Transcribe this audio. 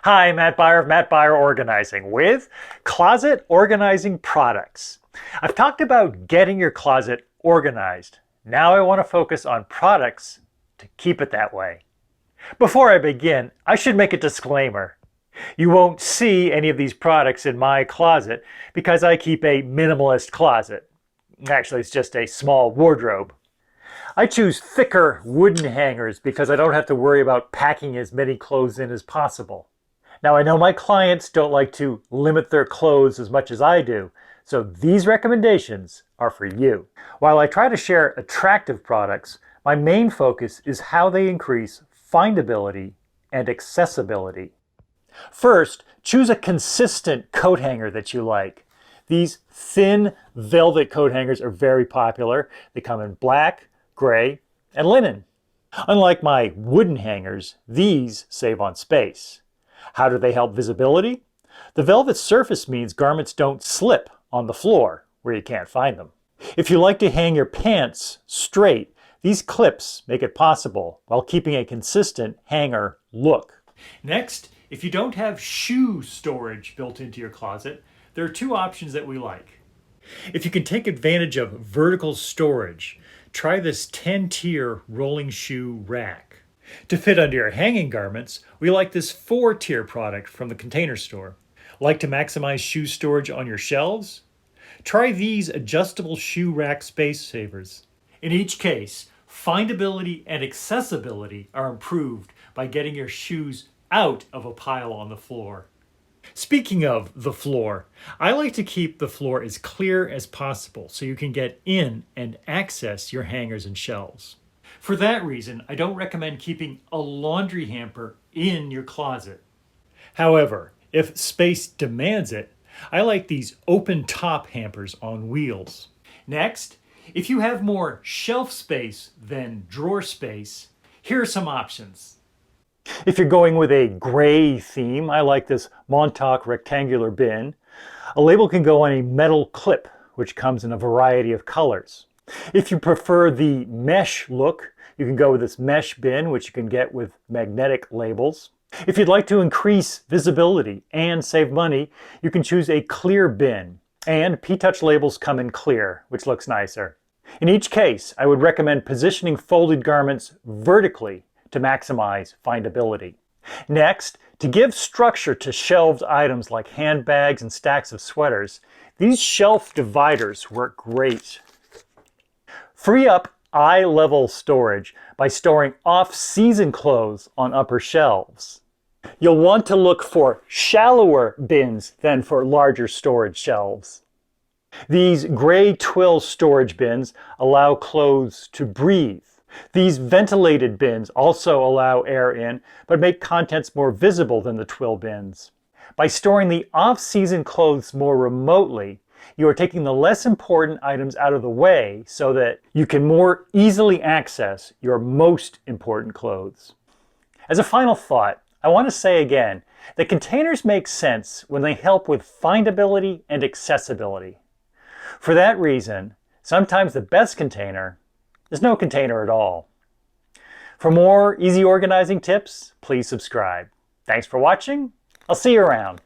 Hi, Matt Byer of Matt Byer Organizing with closet organizing products. I've talked about getting your closet organized. Now I want to focus on products to keep it that way. Before I begin, I should make a disclaimer. You won't see any of these products in my closet because I keep a minimalist closet. Actually, it's just a small wardrobe. I choose thicker wooden hangers because I don't have to worry about packing as many clothes in as possible. Now, I know my clients don't like to limit their clothes as much as I do, so these recommendations are for you. While I try to share attractive products, my main focus is how they increase findability and accessibility. First, choose a consistent coat hanger that you like. These thin velvet coat hangers are very popular. They come in black, gray, and linen. Unlike my wooden hangers, these save on space. How do they help visibility? The velvet surface means garments don't slip on the floor where you can't find them. If you like to hang your pants straight, these clips make it possible while keeping a consistent hanger look. Next, if you don't have shoe storage built into your closet, there are two options that we like. If you can take advantage of vertical storage, try this 10-tier rolling shoe rack. To fit under your hanging garments, we like this 4-tier product from the Container Store. Like to maximize shoe storage on your shelves? Try these adjustable shoe rack space savers. In each case, findability and accessibility are improved by getting your shoes out of a pile on the floor. Speaking of the floor, I like to keep the floor as clear as possible so you can get in and access your hangers and shelves. For that reason, I don't recommend keeping a laundry hamper in your closet. However, if space demands it, I like these open top hampers on wheels. Next, if you have more shelf space than drawer space, here are some options. If you're going with a gray theme, I like this Montauk rectangular bin. A label can go on a metal clip, which comes in a variety of colors. If you prefer the mesh look, you can go with this mesh bin, which you can get with magnetic labels. If you'd like to increase visibility and save money, you can choose a clear bin. And P-Touch labels come in clear, which looks nicer. In each case, I would recommend positioning folded garments vertically to maximize findability. Next, to give structure to shelved items like handbags and stacks of sweaters, these shelf dividers work great. Free up eye-level storage by storing off-season clothes on upper shelves. You'll want to look for shallower bins than for larger storage shelves. These gray twill storage bins allow clothes to breathe. These ventilated bins also allow air in, but make contents more visible than the twill bins. By storing the off-season clothes more remotely, you are taking the less important items out of the way so that you can more easily access your most important clothes. As a final thought, I want to say again that containers make sense when they help with findability and accessibility. For that reason, sometimes the best container is no container at all. For more easy organizing tips, please subscribe. Thanks for watching. I'll see you around.